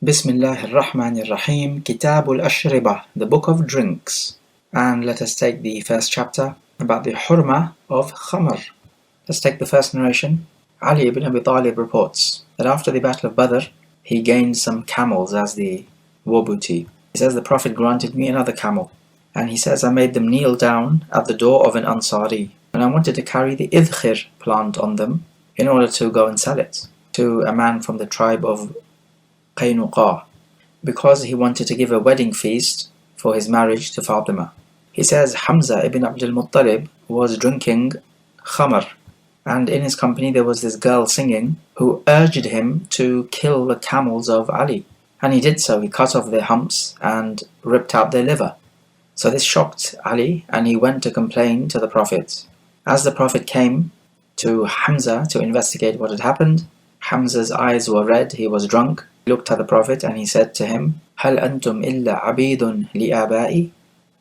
Bismillahir Rahmanir Rahim, Kitabul Ashribah, the book of drinks. And let us take the first chapter about the hurma of khamr. Let's take the first narration. Ali ibn Abi Talib reports that after the Battle of Badr, he gained some camels as the war booty. He says, the Prophet granted me another camel. And he says, I made them kneel down at the door of an Ansari. And I wanted to carry the idkhir plant on them in order to go and sell it to a man from the tribe of Qaynuqa, because he wanted to give a wedding feast for his marriage to Fatima. He says Hamza ibn Abdul Muttalib was drinking khamr, and in his company there was this girl singing who urged him to kill the camels of Ali. And he did so. He cut off their humps and ripped out their liver. So this shocked Ali, and he went to complain to the Prophet. As the Prophet came to Hamza to investigate what had happened, Hamza's eyes were red, he was drunk. He looked at the Prophet and he said to him, هَلْ أَنْتُمْ إِلَّا عَبِيدٌ لِآبَائِ?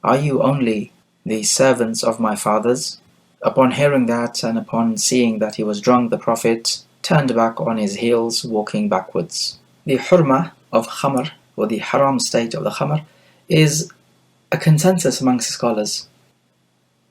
Are you only the servants of my fathers? Upon hearing that and upon seeing that he was drunk, the Prophet turned back on his heels, walking backwards. The hurma of khamr, or the haram state of the khamr, is a consensus amongst scholars.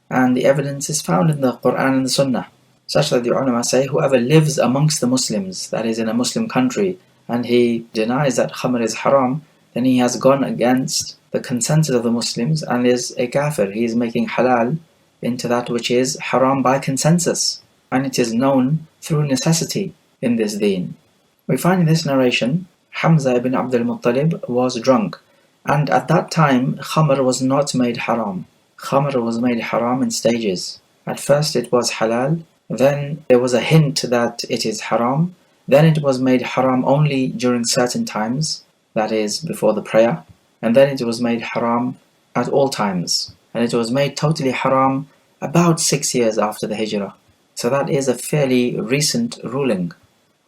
And the evidence is found in the Quran and the Sunnah, such that the ulama say whoever lives amongst the Muslims, that is in a Muslim country, and he denies that khamr is haram, then he has gone against the consensus of the Muslims and is a kafir. He is making halal into that which is haram by consensus, and it is known through necessity in this deen. We find in this narration, Hamza ibn Abdul Muttalib was drunk, and at that time khamr was not made haram. Khamr was made haram in stages. At first it was halal, then there was a hint that it is haram, then it was made haram only during certain times, that is before the prayer, and then it was made haram at all times, and it was made totally haram about 6 years after the hijrah. So that is a fairly recent ruling.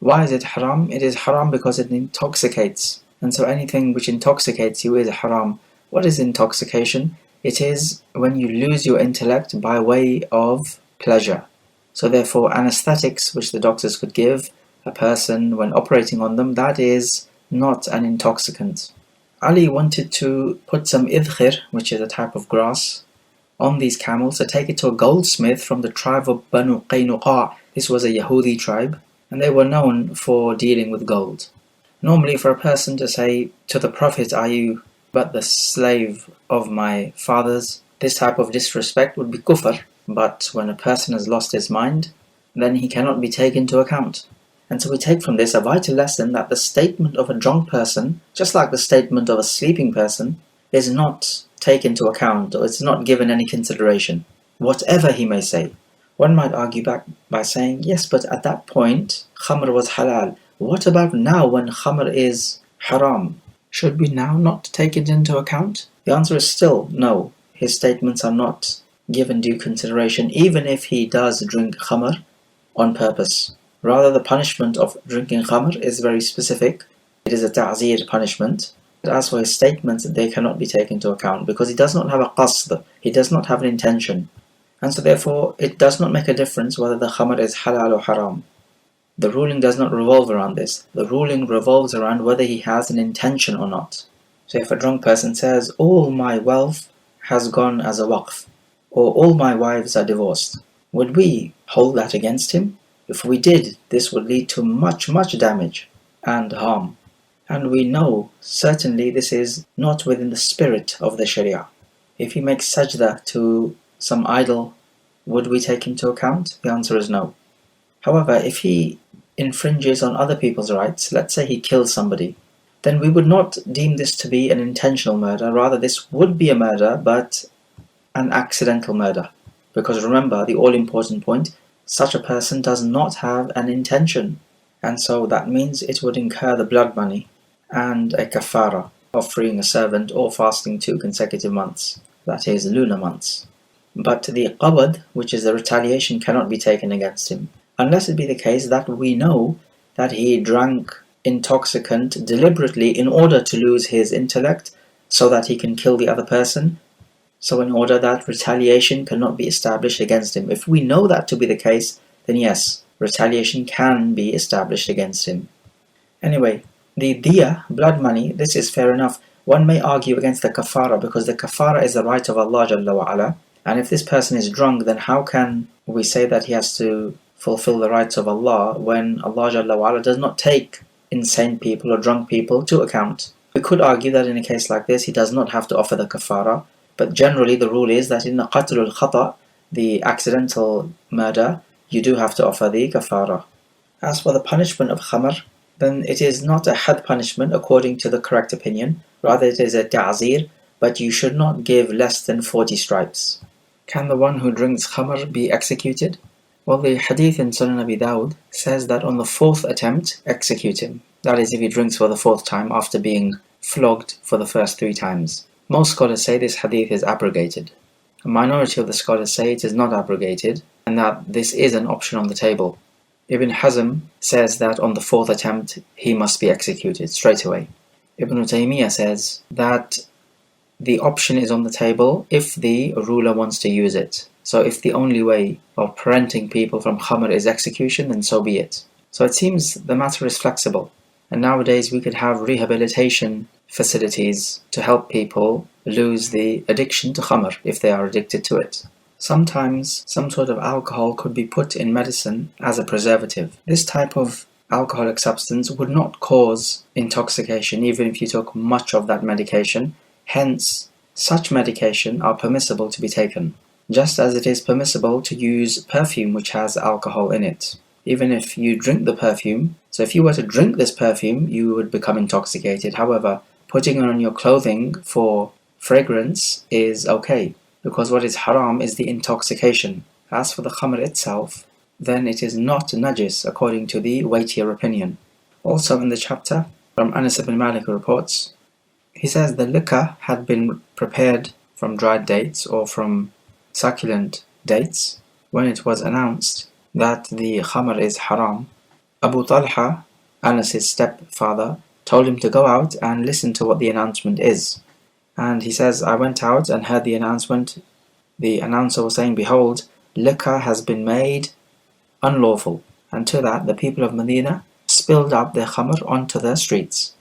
Why is it haram? It is haram because it intoxicates, and so anything which intoxicates you is haram. What is intoxication? It is when you lose your intellect by way of pleasure. So therefore anesthetics which the doctors could give a person when operating on them, that is not an intoxicant. Ali wanted to put some idkhir, which is a type of grass, on these camels to take it to a goldsmith from the tribe of Banu Qaynuqa. This was a Yahudi tribe, and they were known for dealing with gold. Normally for a person to say to the Prophet, are you but the slave of my fathers? This type of disrespect would be kufr. But when a person has lost his mind, then he cannot be taken into account. And so we take from this a vital lesson that the statement of a drunk person, just like the statement of a sleeping person, is not taken into account, or it's not given any consideration, whatever he may say. One might argue back by saying, yes, but at that point, khamr was halal. What about now when khamr is haram? Should we now not take it into account? The answer is still no. His statements are not given due consideration, even if he does drink khamr on purpose. Rather, the punishment of drinking khamr is very specific. It is a ta'zir punishment. But as for his statements, they cannot be taken into account because he does not have a qasd, he does not have an intention. And so therefore, it does not make a difference whether the khamr is halal or haram. The ruling does not revolve around this. The ruling revolves around whether he has an intention or not. So if a drunk person says, all my wealth has gone as a waqf, or all my wives are divorced, would we hold that against him? If we did, this would lead to much damage and harm. And we know certainly this is not within the spirit of the Sharia. If he makes sajda to some idol, would we take into account? The answer is no. However, if he infringes on other people's rights, let's say he kills somebody, then we would not deem this to be an intentional murder. Rather, this would be a murder, but an accidental murder. Because remember, the all-important point, such a person does not have an intention. And so that means it would incur the blood money and a kafara of freeing a servant or fasting 2 consecutive months, that is lunar months. But the qabd, which is the retaliation, cannot be taken against him, unless it be the case that we know that he drank intoxicant deliberately in order to lose his intellect so that he can kill the other person. So in order that retaliation cannot be established against him. If we know that to be the case, then yes, retaliation can be established against him. Anyway, The diya, blood money, this is fair enough. One may argue against the kafara because the kafara is the right of Allah Jalla wa Ala. And if this person is drunk, then how can we say that he has to fulfill the rights of Allah when Allah Jalla wa Ala does not take insane people or drunk people to account? We could argue that in a case like this, he does not have to offer the kafara, but generally the rule is that in the qatlul khata, the accidental murder, you do have to offer the kafara. As for the punishment of khamr, then it is not a had punishment according to the correct opinion, rather it is a ta'zir, but you should not give less than 40 stripes. Can the one who drinks khamr be executed? Well, the hadith in Sunan Abi Dawud says that on the 4th attempt, execute him. That is, if he drinks for the 4th time after being flogged for the first 3 times. Most scholars say this hadith is abrogated. A minority of the scholars say it is not abrogated, and that this is an option on the table. Ibn Hazm says that on the 4th attempt, he must be executed straight away. Ibn Taymiyyah says that the option is on the table if the ruler wants to use it. So if the only way of preventing people from khamr is execution, then so be it. So it seems the matter is flexible. And nowadays we could have rehabilitation facilities to help people lose the addiction to khamr if they are addicted to it. Sometimes some sort of alcohol could be put in medicine as a preservative. This type of alcoholic substance would not cause intoxication even if you took much of that medication. Hence, such medication are permissible to be taken, just as it is permissible to use perfume which has alcohol in it. Even if you drink the perfume, so if you were to drink this perfume, you would become intoxicated. However, putting it on your clothing for fragrance is okay, because what is haram is the intoxication. As for the khamr itself, then it is not najis according to the weightier opinion. Also in the chapter, from Anas ibn Malik reports, he says the liquor had been prepared from dried dates or from succulent dates. When it was announced that the khamr is haram, Abu Talha, Anas' stepfather, told him to go out and listen to what the announcement is. And he says, I went out and heard the announcement. The announcer was saying, behold, liquor has been made unlawful. And to that, the people of Medina spilled out their khamr onto the streets.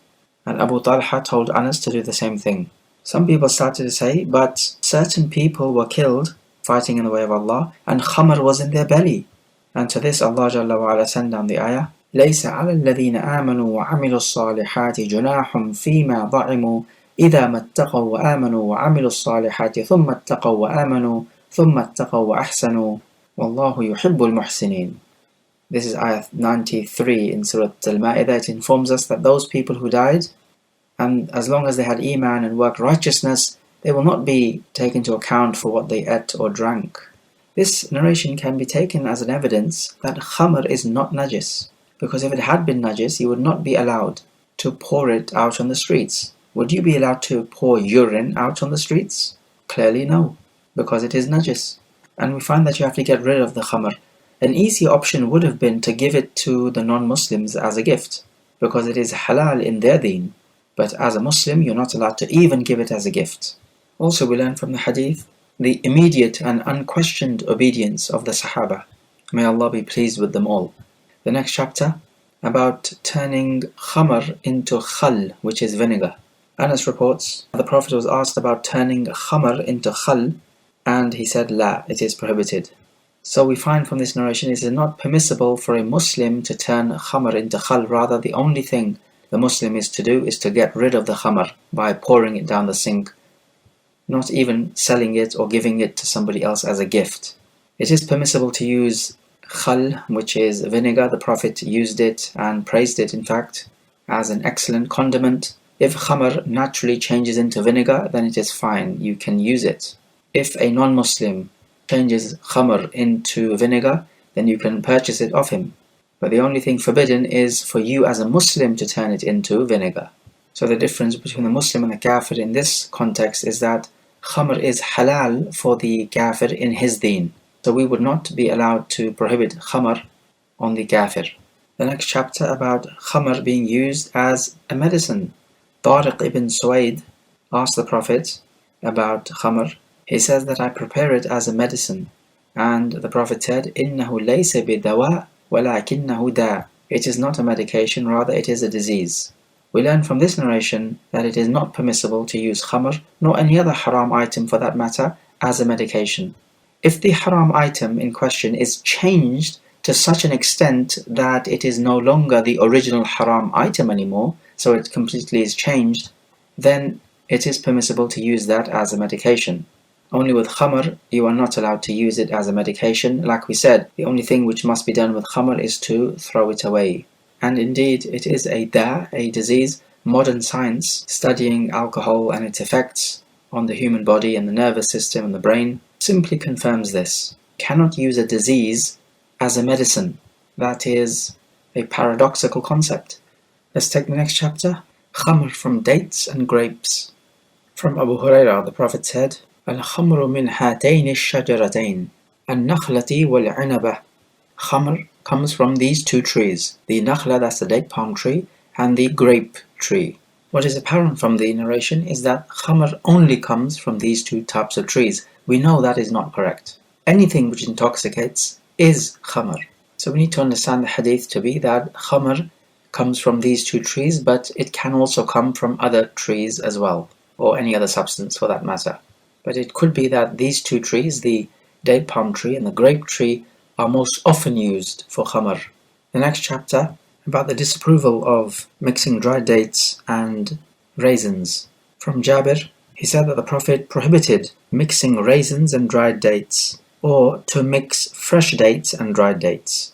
And Abu Talha told Anas to do the same thing. Some people started to say, but certain people were killed fighting in the way of Allah, and khamr was in their belly. And to this Allah Jalla wa Ala sent down the ayah, لَيْسَ عَلَى الَّذِينَ آمَنُوا وَعَمِلُوا الصَّالِحَاتِ جُنَاحٌ فِيمَا ضَعِمُوا إِذَا مَا اتَّقَوْا وَآمَنُوا وَعَمِلُوا الصَّالِحَاتِ ثُمَّ اتَّقَوْا وَآمَنُوا ثُمَّ اتَّقَوْا وَأَحْسَنُوا وَاللَّهُ يُحِبُّ الْمُحْسِنِينَ. This is ayah 93 in Surah Al-Ma'idah. It informs us that those people who died, and as long as they had iman and worked righteousness, they will not be taken into account for what they ate or drank. This narration can be taken as an evidence that khamr is not najis, because if it had been najis, you would not be allowed to pour it out on the streets. Would you be allowed to pour urine out on the streets? Clearly no, because it is najis. And we find that you have to get rid of the khamr. An easy option would have been to give it to the non-Muslims as a gift, because it is halal in their deen. But as a Muslim, you're not allowed to even give it as a gift. Also, we learn from the hadith the immediate and unquestioned obedience of the Sahaba. May Allah be pleased with them all. The next chapter, about turning khamr into khal, which is vinegar. Anas reports, the Prophet was asked about turning khamr into khal, and he said, La, it is prohibited. So we find from this narration it is not permissible for a Muslim to turn khamr into khal. Rather, the only thing the Muslim is to do is to get rid of the khamr by pouring it down the sink, not even selling it or giving it to somebody else as a gift. It is permissible to use khal, which is vinegar. The Prophet used it and praised it, in fact, as an excellent condiment. If khamr naturally changes into vinegar, then it is fine, you can use it. If a non-Muslim changes khamr into vinegar, then you can purchase it off him. But the only thing forbidden is for you as a Muslim to turn it into vinegar. So the difference between the Muslim and the kafir in this context is that khamr is halal for the kafir in his deen. So we would not be allowed to prohibit khamr on the kafir. The next chapter about khamr being used as a medicine. Tariq ibn Suwaid asked the Prophet about khamr. He says that I prepare it as a medicine. And the Prophet said, إِنَّهُ لَيْسَ بِدَوَاء وَلَكِنَّهُ دَاء. It is not a medication, rather it is a disease. We learn from this narration that it is not permissible to use khamr, nor any other haram item for that matter, as a medication. If the haram item in question is changed to such an extent that it is no longer the original haram item anymore, so it completely is changed, then it is permissible to use that as a medication. Only with khamr, you are not allowed to use it as a medication. Like we said, the only thing which must be done with khamr is to throw it away. And indeed, it is a disease. Modern science, studying alcohol and its effects on the human body and the nervous system and the brain, simply confirms this. You cannot use a disease as a medicine. That is a paradoxical concept. Let's take the next chapter. Khamr from dates and grapes. From Abu Hurairah, the Prophet said, Al-khamru min hatayn ash-shajaratayn, an-nakhlati wal-'inabah. Khamr comes from these two trees, the nakhla, that's the date palm tree, and the grape tree. What is apparent from the narration is that khamr only comes from these two types of trees. We know that is not correct. Anything which intoxicates is khamr. So we need to understand the hadith to be that khamr comes from these two trees, but it can also come from other trees as well, or any other substance for that matter. But it could be that these two trees, the date palm tree and the grape tree, are most often used for khamr. The next chapter, about the disapproval of mixing dried dates and raisins. From Jabir, he said that the Prophet prohibited mixing raisins and dried dates, or to mix fresh dates and dried dates.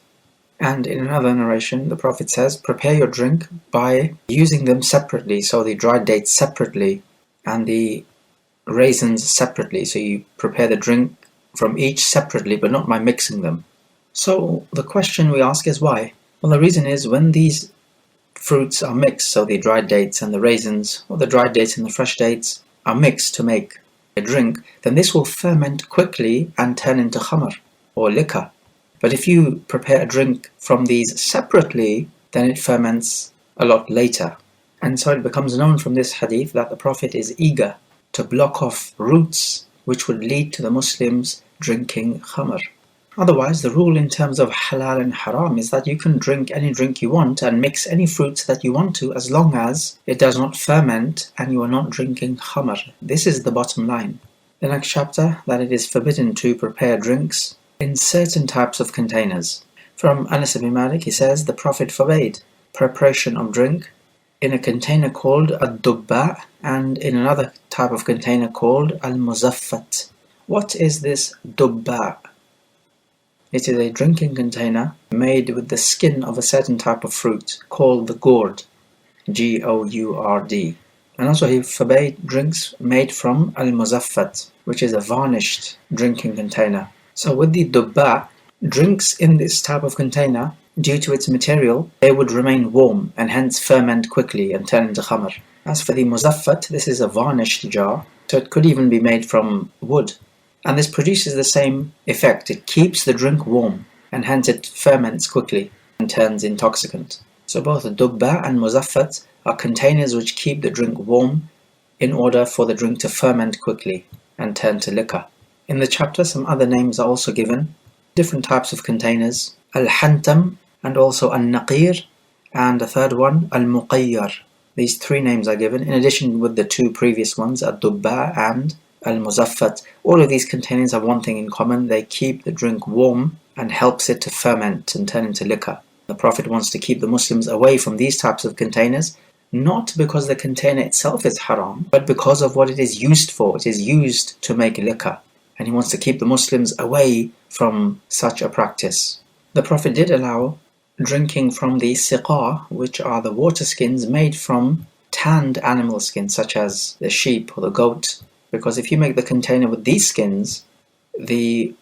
And in another narration, the Prophet says, prepare your drink by using them separately, so the dried dates separately and the raisins separately. So you prepare the drink from each separately, but not by mixing them. So the question we ask is why? Well, the reason is when these fruits are mixed, so the dried dates and the raisins, or the dried dates and the fresh dates, are mixed to make a drink, then this will ferment quickly and turn into khamr, or liquor. But if you prepare a drink from these separately, then it ferments a lot later. And so it becomes known from this hadith that the Prophet is eager to block off routes which would lead to the Muslims drinking khamr. Otherwise, the rule in terms of halal and haram is that you can drink any drink you want and mix any fruits that you want to, as long as it does not ferment and you are not drinking khamr. This is the bottom line. The next chapter, that it is forbidden to prepare drinks in certain types of containers. From Anas ibn Malik, he says, the Prophet forbade preparation of drink in a container called ad-dubba and in another type of container called al-muzaffat. What is this dubba? It is a drinking container made with the skin of a certain type of fruit called the gourd, G-O-U-R-D. And also he forbade drinks made from al-muzaffat, which is a varnished drinking container. So with the dubba, drinks in this type of container, due to its material, they would remain warm and hence ferment quickly and turn into khamr. As for the muzaffat, this is a varnished jar, so it could even be made from wood. And this produces the same effect. It keeps the drink warm and hence it ferments quickly and turns intoxicant. So both dubba and muzaffat are containers which keep the drink warm in order for the drink to ferment quickly and turn to liquor. In the chapter, some other names are also given, different types of containers, al-hantam and also al-naqir, and the third one, al-muqayyar. These three names are given, in addition with the two previous ones, al-dubba and al-muzaffat. All of these containers have one thing in common: they keep the drink warm and helps it to ferment and turn into liquor. The Prophet wants to keep the Muslims away from these types of containers, not because the container itself is haram, but because of what it is used for. It is used to make liquor, and he wants to keep the Muslims away from such a practice. The Prophet did allow drinking from the siqa, which are the water skins made from tanned animal skins, such as the sheep or the goat, because if you make the container with these skins, the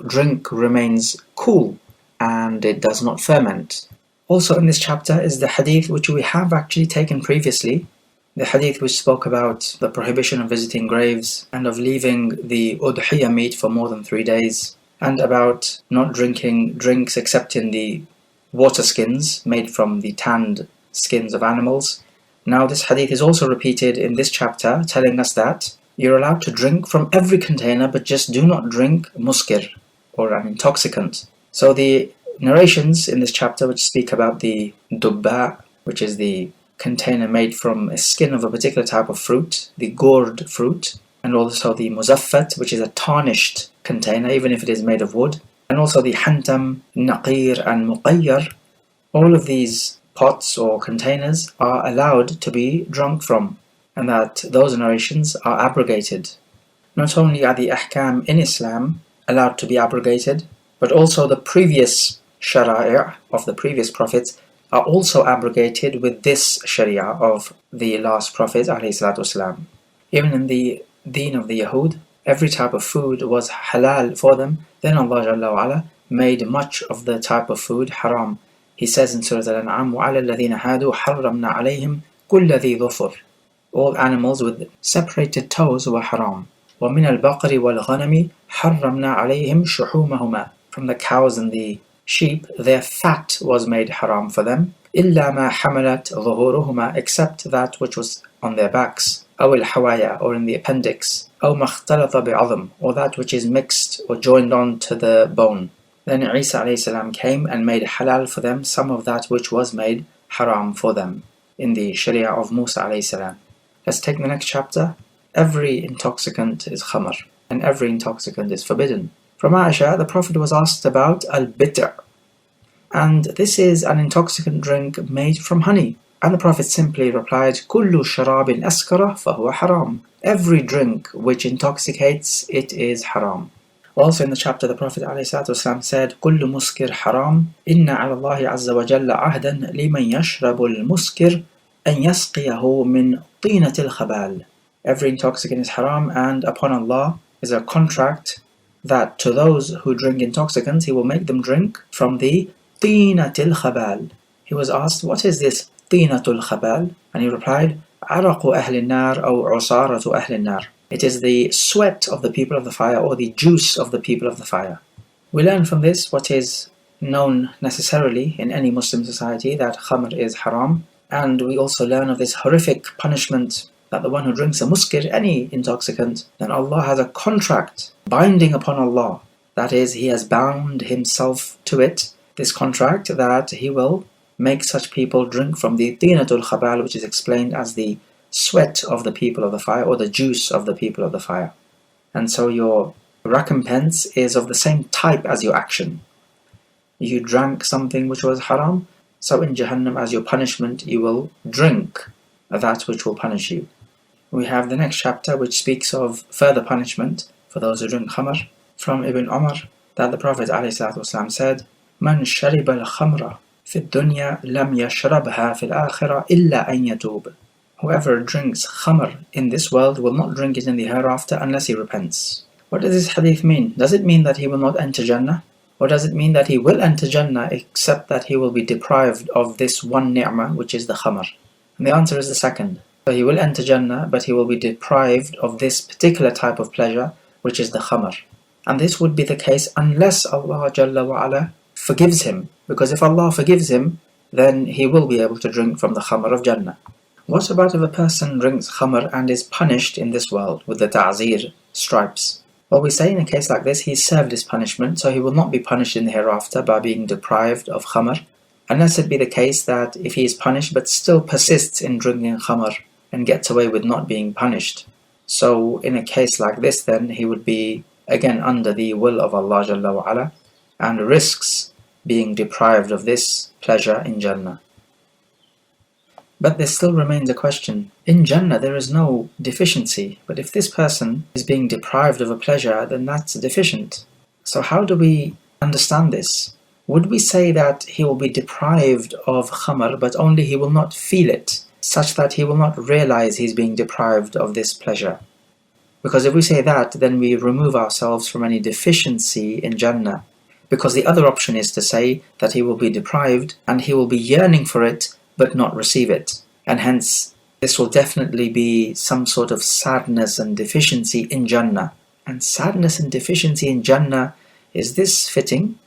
drink remains cool and it does not ferment. Also in this chapter is the hadith which we have actually taken previously, the hadith which spoke about the prohibition of visiting graves and of leaving the udhiyah meat for more than 3 days, and about not drinking drinks except in the water skins made from the tanned skins of animals. Now this hadith is also repeated in this chapter, telling us that you're allowed to drink from every container, but just do not drink muskir, or an intoxicant. So the narrations in this chapter which speak about the dubba, which is the container made from a skin of a particular type of fruit, the gourd fruit, and also the muzaffat, which is a tarnished container, even if it is made of wood, and also the hantam, naqir, and muqayyar. All of these pots or containers are allowed to be drunk from, and that those narrations are abrogated. Not only are the ahkam in Islam allowed to be abrogated, but also the previous shara'i' of the previous prophets are also abrogated with this sharia of the last prophet ﷺ. Even in the deen of the Yahud, every type of food was halal for them. Then Allah Jalla wa Ala made much of the type of food haram. He says in Surah Al-An'am, وَعَلَى الَّذِينَ هَادُوا حَرَّمْنَا عَلَيْهِمْ كُلَّ ذِي ظُفُرٍ. All animals with separated toes were haram. وَمِنَ الْبَقْرِ وَالْغَنَمِ حَرَّمْنَا عَلَيْهِمْ شُحُومَهُمَا. From the cows and the sheep, their fat was made haram for them. إِلَّا مَا حَمَلَتْ ظُهُورُهُمَا. Except that which was on their backs. أو الحوايا, or in the appendix. أو ما اختلط بعظم, or that which is mixed or joined on to the bone. Then Isa a.s. came and made halal for them some of that which was made haram for them in the Sharia of Musa a.s. Let's take the next chapter. Every intoxicant is khamr, and every intoxicant is forbidden. From Aisha, the Prophet was asked about al-bit', and this is an intoxicant drink made from honey. And the Prophet simply replied, كُلُّ شَرَابٍ أَسْكَرَ فَهُوَ حَرَامٌ. Every drink which intoxicates, it is haram. Also in the chapter, the Prophet ﷺ said, كُلُّ مُسْكِرْ حَرَامٌ إِنَّ عَلَى اللَّهِ عَزَّ وَجَلَّ عَهْدًا لِمَنْ يَشْرَبُ الْمُسْكِرْ أَنْ يَسْقِيَهُ مِنْ طِينَةِ الْخَبَالِ. Every intoxicant is haram, and upon Allah is a contract that to those who drink intoxicants, He will make them drink from the طِينَةِ الْخَبَالِ. He was asked, what is this طِينَةُ الْخَبَالِ? And he replied, عَرَقُ أَهْلِ النَّارِ أو عُصَارَةُ أَهْلِ النَّارِ. It is the sweat of the people of the fire, or the juice of the people of the fire. We learn from this what is known necessarily in any Muslim society, that khamr is haram. And we also learn of this horrific punishment that the one who drinks a muskir, any intoxicant, then Allah has a contract binding upon Allah. That is, He has bound Himself to it, this contract, that He will make such people drink from the tinatul khabal, which is explained as the sweat of the people of the fire, or the juice of the people of the fire. And so your recompense is of the same type as your action. You drank something which was haram, so in Jahannam as your punishment you will drink that which will punish you. We have the next chapter which speaks of further punishment for those who drink khamr. From Ibn Umar, that the Prophet ﷺ said, مَنْ شَرِبَ الْخَمْرَ فِي الدُّنْيَا لَمْ يَشْرَبْهَا فِي الْآخِرَةِ إِلَّا أَنْ يَتُوبَ. Whoever drinks khamr in this world will not drink it in the hereafter unless he repents. What does this hadith mean? Does it mean that he will not enter Jannah? Or does it mean that he will enter Jannah except that he will be deprived of this one ni'mah, which is the khamr? And the answer is the second. So he will enter Jannah, but he will be deprived of this particular type of pleasure, which is the khamr. And this would be the case unless Allah Jalla wa Ala forgives him. Because if Allah forgives him, then he will be able to drink from the khamr of Jannah. What about if a person drinks khamr and is punished in this world with the ta'zir, stripes? Well, we say in a case like this, he served his punishment, so he will not be punished in the hereafter by being deprived of khamr, unless it be the case that if he is punished but still persists in drinking khamr and gets away with not being punished. So in a case like this, then he would be again under the will of Allah Jalla wa Ala and risks being deprived of this pleasure in Jannah. But there still remains a question. In Jannah there is no deficiency, but if this person is being deprived of a pleasure, then that's deficient. So how do we understand this? Would we say that he will be deprived of khamr, but only he will not feel it, such that he will not realize he's being deprived of this pleasure? Because if we say that, then we remove ourselves from any deficiency in Jannah. Because the other option is to say that he will be deprived and he will be yearning for it, but not receive it. And hence, this will definitely be some sort of sadness and deficiency in Jannah. And sadness and deficiency in Jannah, is this fitting?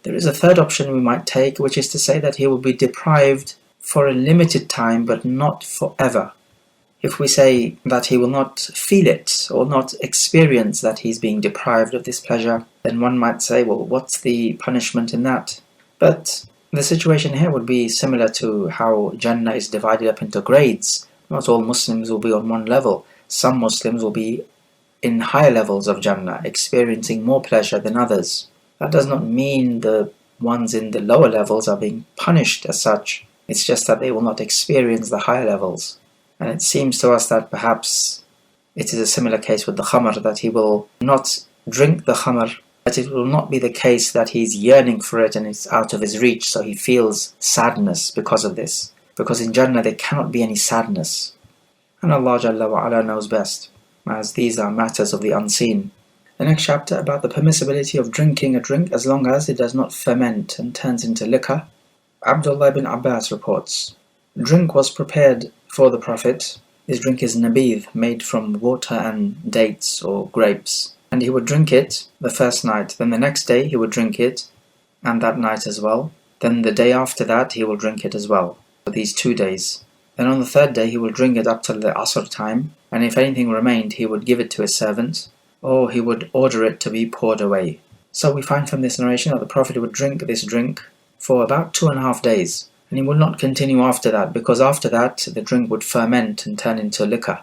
There is a third option we might take, which is to say that he will be deprived for a limited time, but not forever. If we say that he will not feel it, or not experience that he's being deprived of this pleasure, then one might say, well, what's the punishment in that? But The situation here would be similar to how Jannah is divided up into grades. Not all Muslims will be on one level. Some Muslims will be in higher levels of Jannah, experiencing more pleasure than others. That does not mean the ones in the lower levels are being punished as such. It's just that they will not experience the higher levels. And it seems to us that perhaps it is a similar case with the khamr, that he will not drink the khamr, but it will not be the case that he's yearning for it and it's out of his reach, so he feels sadness because of this. Because in Jannah there cannot be any sadness. And Allah Jalla wa Ala knows best, as these are matters of the unseen. The next chapter about the permissibility of drinking a drink as long as it does not ferment and turns into liquor. Abdullah ibn Abbas reports, drink was prepared for the Prophet. His drink is nabidh, made from water and dates or grapes. And he would drink it the first night, then the next day he would drink it, and that night as well. Then the day after that he will drink it as well, for these 2 days. Then on the third day he will drink it up till the Asr time, and if anything remained he would give it to his servant, or he would order it to be poured away. So we find from this narration that the Prophet would drink this drink for about 2.5 days, and he would not continue after that, because after that the drink would ferment and turn into liquor.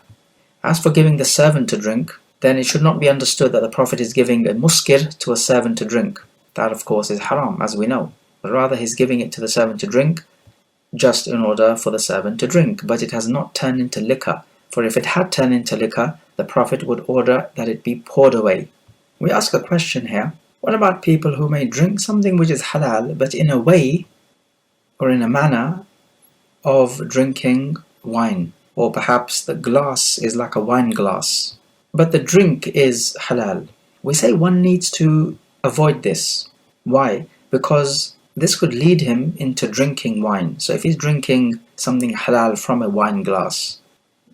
As for giving the servant to drink, then it should not be understood that the Prophet is giving a muskir to a servant to drink. That of course is haram, as we know. But rather he's giving it to the servant to drink, just in order for the servant to drink. But it has not turned into liquor, for if it had turned into liquor, the Prophet would order that it be poured away. We ask a question here, what about people who may drink something which is halal, but in a way, or in a manner, of drinking wine? Or perhaps the glass is like a wine glass, but the drink is halal. We say one needs to avoid this. Why? Because this could lead him into drinking wine. So if he's drinking something halal from a wine glass,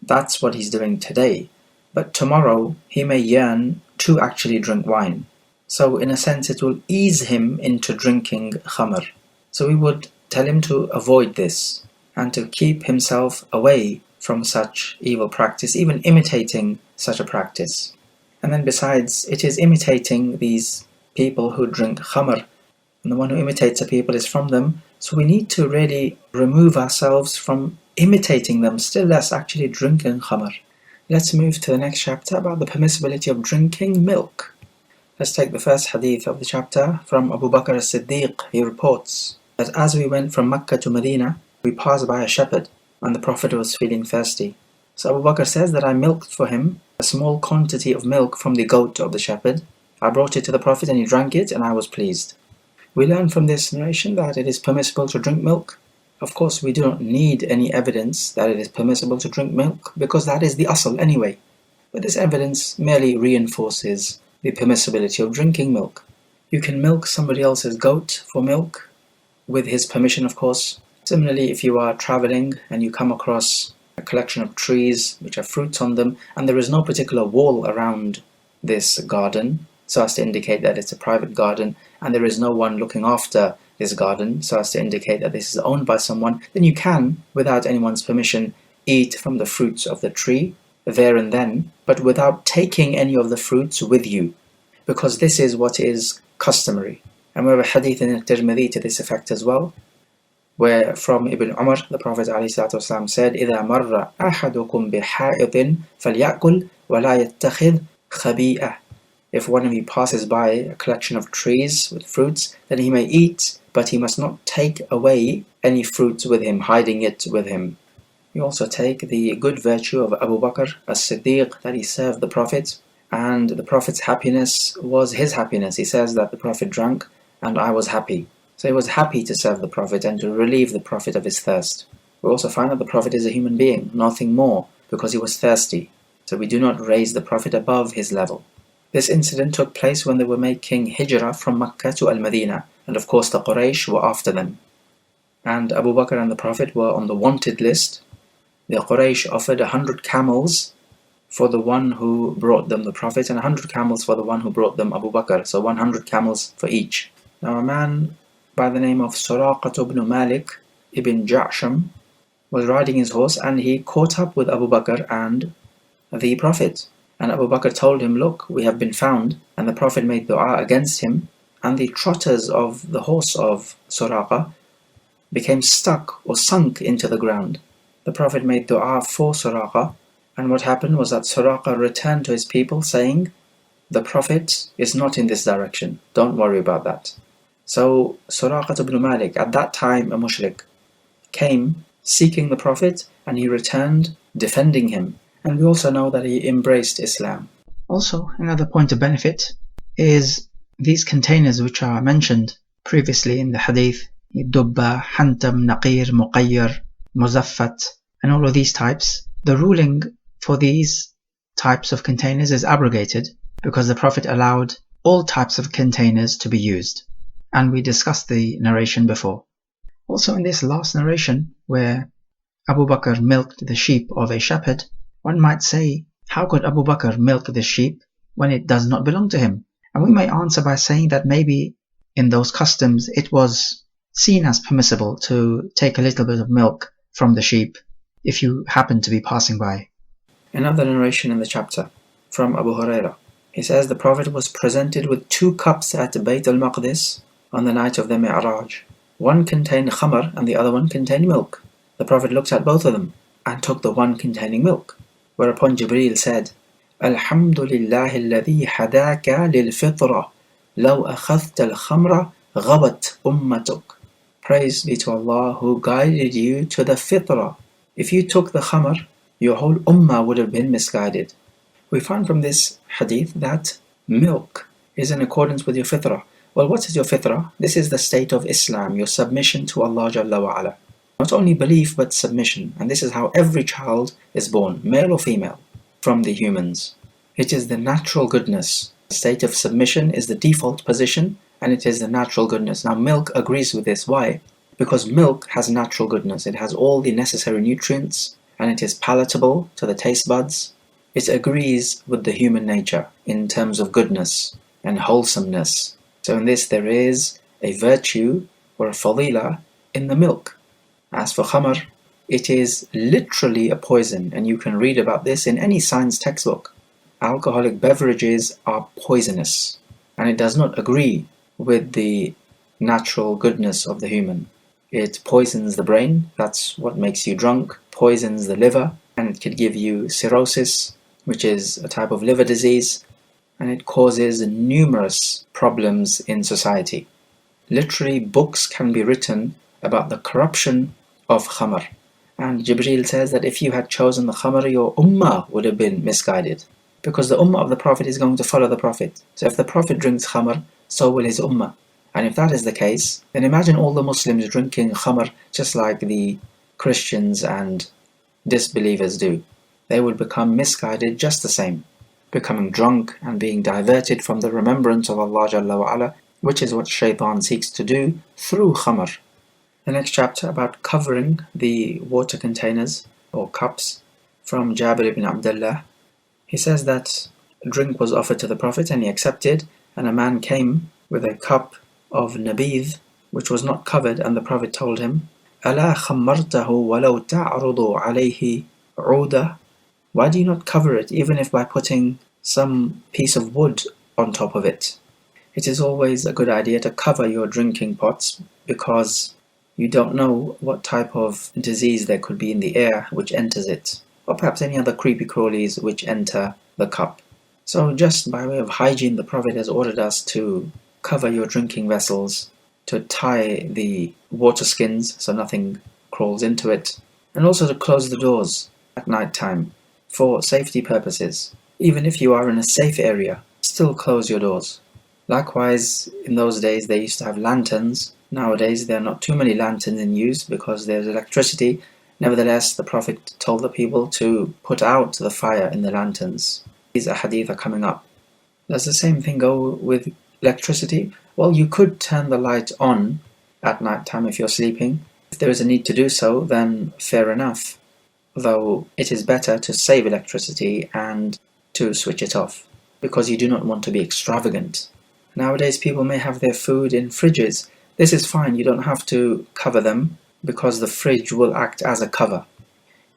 that's what he's doing today. But tomorrow he may yearn to actually drink wine. So in a sense it will ease him into drinking khamr. So we would tell him to avoid this and to keep himself away from such evil practice, even imitating such a practice. And then besides, it is imitating these people who drink khamr, and the one who imitates the people is from them, so we need to really remove ourselves from imitating them, still less actually drinking khamr. Let's move to the next chapter about the permissibility of drinking milk. Let's take the first hadith of the chapter from Abu Bakr as-Siddiq. He reports that as we went from Mecca to Medina, we passed by a shepherd, and the Prophet was feeling thirsty. So Abu Bakr says that I milked for him a small quantity of milk from the goat of the shepherd. I brought it to the Prophet and he drank it, and I was pleased. We learn from this narration that it is permissible to drink milk. Of course, we do not need any evidence that it is permissible to drink milk, because that is the asl anyway. But this evidence merely reinforces the permissibility of drinking milk. You can milk somebody else's goat for milk, with his permission of course. Similarly, if you are traveling and you come across a collection of trees which have fruits on them, and there is no particular wall around this garden, so as to indicate that it's a private garden, and there is no one looking after this garden, so as to indicate that this is owned by someone, then you can, without anyone's permission, eat from the fruits of the tree there and then, but without taking any of the fruits with you, because this is what is customary. And we have a hadith in Tirmidhi to this effect as well, where from Ibn Umar, the Prophet ﷺ said, إِذَا مَرَّ أَحَدُكُمْ بِحَائِطٍ فَلْيَأْكُلْ وَلَا يَتَّخِذْ خَبِيئَةً. If one of you passes by a collection of trees with fruits, then he may eat, but he must not take away any fruits with him, hiding it with him. We also take the good virtue of Abu Bakr as-Siddiq, that he served the Prophet, and the Prophet's happiness was his happiness. He says that the Prophet drank, and I was happy. So he was happy to serve the Prophet and to relieve the Prophet of his thirst. We also find that the Prophet is a human being, nothing more, because he was thirsty. So we do not raise the Prophet above his level. This incident took place when they were making hijrah from Mecca to Al-Madinah, and of course the Quraysh were after them. And Abu Bakr and the Prophet were on the wanted list. The Quraysh offered 100 camels for the one who brought them the Prophet, and 100 camels for the one who brought them Abu Bakr, so 100 camels for each. Now a man by the name of Suraqah ibn Malik ibn Ja'sham was riding his horse, and he caught up with Abu Bakr and the Prophet. And Abu Bakr told him, look, we have been found, and the Prophet made dua against him, and the trotters of the horse of Suraqah became stuck or sunk into the ground. The Prophet made dua for Suraqa, and what happened was that Suraqa returned to his people saying, "The Prophet is not in this direction, don't worry about that." So Suraqa ibn Malik, at that time a mushrik, came seeking the Prophet, and he returned defending him. And we also know that he embraced Islam. Also, another point of benefit is these containers which are mentioned previously in the hadith, Dubba, Hantam, Naqir, Muqayyir, Muzaffat, and all of these types. The ruling for these types of containers is abrogated because the Prophet allowed all types of containers to be used. And we discussed the narration before. Also in this last narration, where Abu Bakr milked the sheep of a shepherd, one might say, how could Abu Bakr milk the sheep when it does not belong to him? And we may answer by saying that maybe in those customs it was seen as permissible to take a little bit of milk from the sheep if you happen to be passing by. Another narration in the chapter from Abu Hurairah. He says the Prophet was presented with 2 cups at Bayt al-Maqdis on the night of the Mi'raj. One contained khamr and the other one contained milk. The Prophet looked at both of them and took the one containing milk, whereupon Jibreel said, Alhamdulillahi alladhi hadaka lil-fitra, law akhadhta al-khamra ghabat ummatuk. Praise be to Allah who guided you to the fitra. If you took the khamr, your whole ummah would have been misguided. We find from this hadith that milk is in accordance with your fitra. Well, what is your fitra? This is the state of Islam, your submission to Allah Jalla wa Ala. Not only belief, but submission. And this is how every child is born, male or female, from the humans. It is the natural goodness. The state of submission is the default position, and it is the natural goodness. Now, milk agrees with this. Why? Because milk has natural goodness. It has all the necessary nutrients, and it is palatable to the taste buds. It agrees with the human nature in terms of goodness and wholesomeness. So in this there is a virtue or a fadila in the milk. As for khamr, it is literally a poison, and you can read about this in any science textbook. Alcoholic beverages are poisonous, and it does not agree with the natural goodness of the human. It poisons the brain, that's what makes you drunk, poisons the liver, and it could give you cirrhosis, which is a type of liver disease, and it causes numerous problems in society. Literally, books can be written about the corruption of khamr. And Jibreel says that if you had chosen the khamr, your ummah would have been misguided. Because the ummah of the Prophet is going to follow the Prophet. So if the Prophet drinks khamr, so will his ummah. And if that is the case, then imagine all the Muslims drinking khamr just like the Christians and disbelievers do. They would become misguided just the same, becoming drunk and being diverted from the remembrance of Allah Jalla wa Ala, which is what shaitan seeks to do through khamr. The next chapter about covering the water containers or cups, from Jabir ibn Abdullah. He says that a drink was offered to the Prophet and he accepted, and a man came with a cup of nabidh which was not covered, and the Prophet told him, أَلَا خَمَّرْتَهُ وَلَوْ تَعْرُضُ عَلَيْهِ عُودًا. Why do you not cover it, even if by putting some piece of wood on top of it? It is always a good idea to cover your drinking pots, because you don't know what type of disease there could be in the air which enters it, or perhaps any other creepy crawlies which enter the cup. So just by way of hygiene, the Prophet has ordered us to cover your drinking vessels, to tie the water skins so nothing crawls into it, and also to close the doors at night time for safety purposes. Even if you are in a safe area, still close your doors. Likewise, in those days they used to have lanterns. Nowadays there are not too many lanterns in use because there's electricity. Nevertheless, the Prophet told the people to put out the fire in the lanterns. These ahadith are coming up. Does the same thing go with electricity? Well, you could turn the light on at night time if you're sleeping. If there is a need to do so, then fair enough. Though it is better to save electricity and to switch it off, because you do not want to be extravagant. Nowadays people may have their food in fridges. This is fine, you don't have to cover them, because the fridge will act as a cover.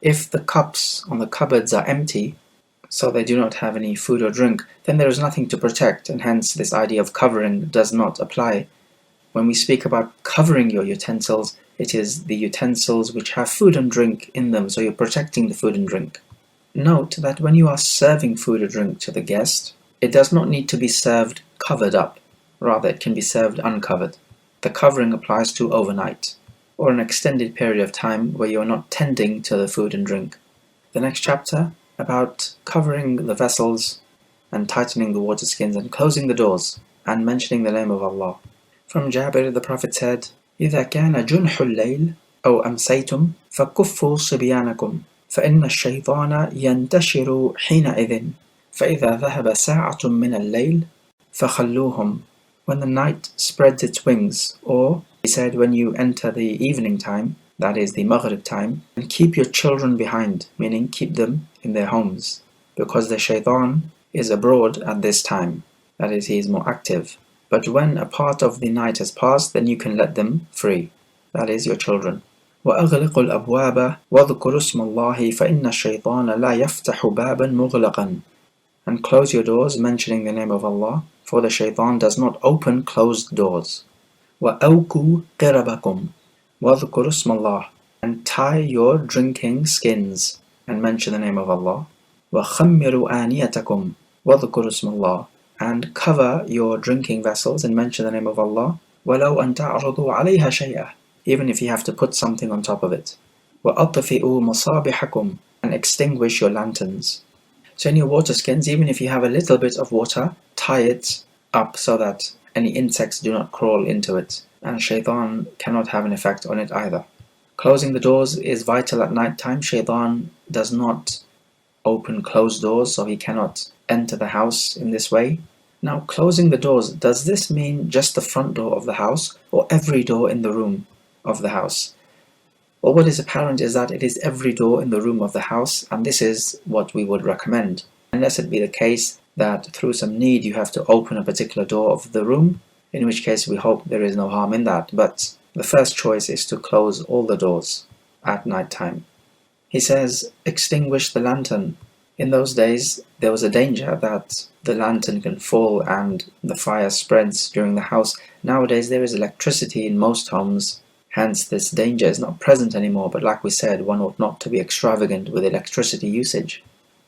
If the cups on the cupboards are empty, so they do not have any food or drink, then there is nothing to protect, and hence this idea of covering does not apply. when we speak about covering your utensils, it is the utensils which have food and drink in them, so you're protecting the food and drink. Note that when you are serving food or drink to the guest, it does not need to be served covered up. Rather, it can be served uncovered. The covering applies to overnight, or an extended period of time where you are not tending to the food and drink. The next chapter, about covering the vessels and tightening the water skins and closing the doors and mentioning the name of Allah. From Jabir, the Prophet said, إِذَا كَانَ جُنْحُ اللَّيْلِ أَوْ أَمْسَيْتُمْ فَكُفُّوا صِبْيَانَكُمْ فإن الشيطان ينتشر حينئذ فإذا ذهب ساعة من الليل فخلوهم. When the night spreads its wings, or, he said, when you enter the evening time, that is the Maghrib time, and keep your children behind, meaning keep them in their homes, because the shaitan is abroad at this time, that is, he is more active. But when a part of the night has passed, then you can let them free, that is, your children. وَأَغْلِقُوا الْأَبْوَابَ وَاذْكُرُوا اسْمَ اللَّهِ فَإِنَّ الشَّيْطَانَ لَا يَفْتَحُ بَابًا مُغْلَقًا. And close your doors, mentioning the name of Allah, for the shaitan does not open closed doors. وَأَوْكُوا قِرَبَكُمْ وَاذْكُرُوا اسْمَ اللَّهِ. And tie your drinking skins, and mention the name of Allah. وَخَمِّرُوا آنِيَتَكُمْ وَاذْكُرُوا اسْمَ اللَّهِ. And cover your drinking vessels, and mention the name of Allah. وَلَوْ أَن تَعْرُضُوا عَلَيْهَا شَيْئًا. Even if you have to put something on top of it. وَأَطْفِئُوا مَصَابِحَكُمْ. And extinguish your lanterns. So in your water skins, even if you have a little bit of water, tie it up so that any insects do not crawl into it, and shaitan cannot have an effect on it either. Closing the doors is vital at night time. Shaitan does not open closed doors, so he cannot enter the house in this way. Now, closing the doors, does this mean just the front door of the house, or every door in the room of the house? Well, what is apparent is that it is every door in the room of the house, and this is what we would recommend, unless it be the case that through some need you have to open a particular door of the room, in which case we hope there is no harm in that, but the first choice is to close all the doors at night time. He says, extinguish the lantern. In those days, there was a danger that the lantern can fall and the fire spreads during the house. Nowadays, there is electricity in most homes, hence this danger is not present anymore, but like we said, one ought not to be extravagant with electricity usage.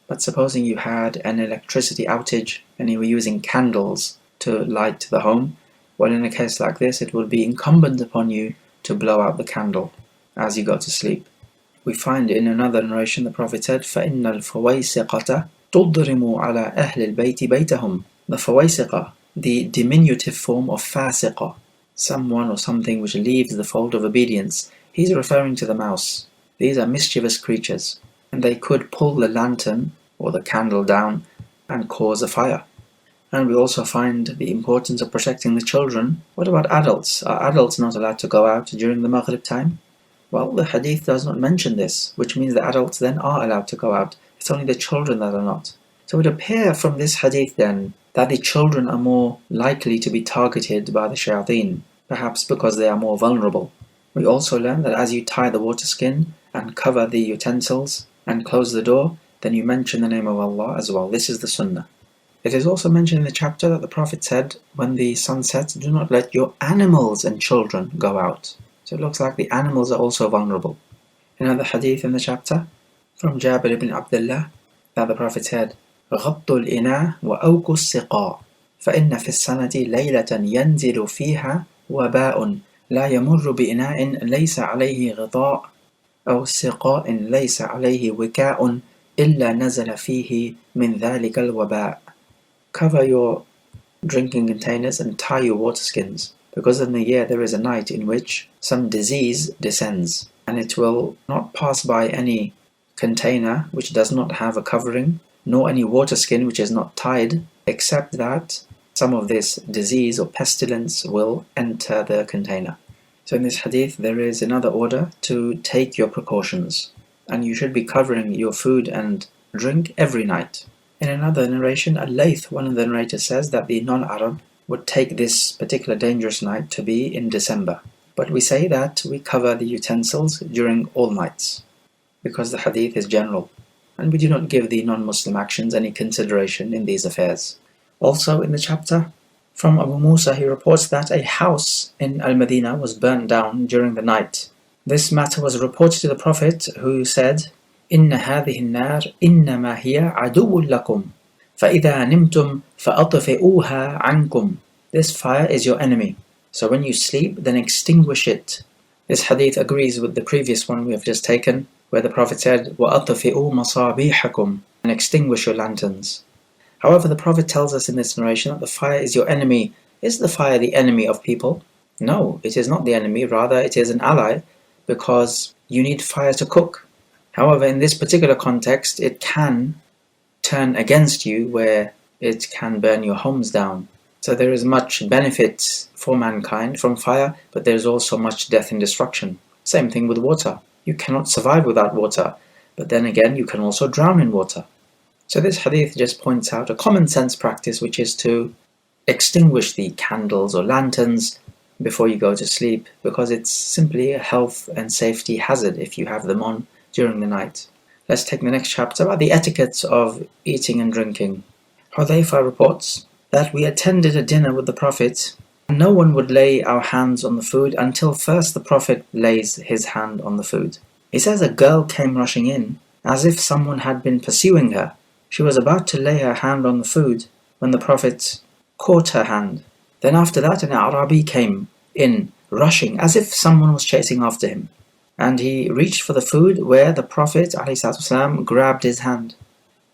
But supposing you had an electricity outage and you were using candles to light the home, well, in a case like this, it would be incumbent upon you to blow out the candle as you go to sleep. We find in another narration the Prophet said, فَإِنَّ الْفَوَيْسِقَةَ تُضْرِمُ عَلَى أَهْلِ الْبَيْتِ بَيْتَهُمْ. The fawaysiqa, the diminutive form of fasiqa, someone or something which leaves the fold of obedience. He's referring to the mouse. These are mischievous creatures, and they could pull the lantern or the candle down and cause a fire. And we also find the importance of protecting the children. What about adults? Are adults not allowed to go out during the Maghrib time? Well, the hadith does not mention this, which means the adults then are allowed to go out. It's only the children that are not. So it would appear from this hadith then that the children are more likely to be targeted by the shayateen, perhaps because they are more vulnerable. We also learn that as you tie the water skin and cover the utensils and close the door, then you mention the name of Allah as well. This is the sunnah. It is also mentioned in the chapter that the Prophet said, when the sun sets, do not let your animals and children go out. So it looks like the animals are also vulnerable. Another hadith in the chapter, from Jabir ibn Abdullah, that the Prophet said, غَطُّ الْإِنَاءِ وَأَوْكُ السِّقَاءِ فَإِنَّ فِي السَّنَةِ لَيْلَةً يَنْزِلُ فِيهَا وَبَاءٌ لَا يَمُرُّ بِإِنَاءٍ لَيْسَ عَلَيْهِ غِطَاءٌ أو سقاء ليس عليه وكاء إلا نزل فيه من ذلك الوباء. Cover your drinking containers and tie your water skins, because in the year there is a night in which some disease descends, and it will not pass by any container which does not have a covering, nor any water skin which is not tied, except that some of this disease or pestilence will enter the container. So in this hadith there is another order to take your precautions, and you should be covering your food and drink every night. In another narration, Al-Layth, one of the narrators, says that the non-Arab would take this particular dangerous night to be in December. But we say that we cover the utensils during all nights, because the hadith is general, and we do not give the non-Muslim actions any consideration in these affairs. Also in the chapter, From Abu Musa, he reports that a house in Al-Madinah was burnt down during the night. This matter was reported to the Prophet, who said, إن هذه النار إنما هي عدو لكم فإذا نمتم فأطفئوها عنكم. This fire is your enemy, so when you sleep, then extinguish it. This hadith agrees with the previous one we have just taken, where the Prophet said, وَأَطْفِئُوا مَصَابِيحَكُمْ, and extinguish your lanterns. However, the Prophet tells us in this narration that the fire is your enemy. Is the fire the enemy of people? No, it is not the enemy, rather it is an ally, because you need fire to cook. However, in this particular context, it can turn against you, where it can burn your homes down. So there is much benefit for mankind from fire, but there is also much death and destruction. Same thing with water. You cannot survive without water, but then again, you can also drown in water. So this hadith just points out a common sense practice, which is to extinguish the candles or lanterns before you go to sleep, because it's simply a health and safety hazard if you have them on during the night. Let's take the next chapter about the etiquette of eating and drinking. Hudhayfah reports that we attended a dinner with the Prophet, and no one would lay our hands on the food until first the Prophet lays his hand on the food. He says a girl came rushing in, as if someone had been pursuing her. She was about to lay her hand on the food when the Prophet caught her hand. Then after that an Arabi came in, rushing, as if someone was chasing after him. And he reached for the food, where the Prophet ﷺ grabbed his hand.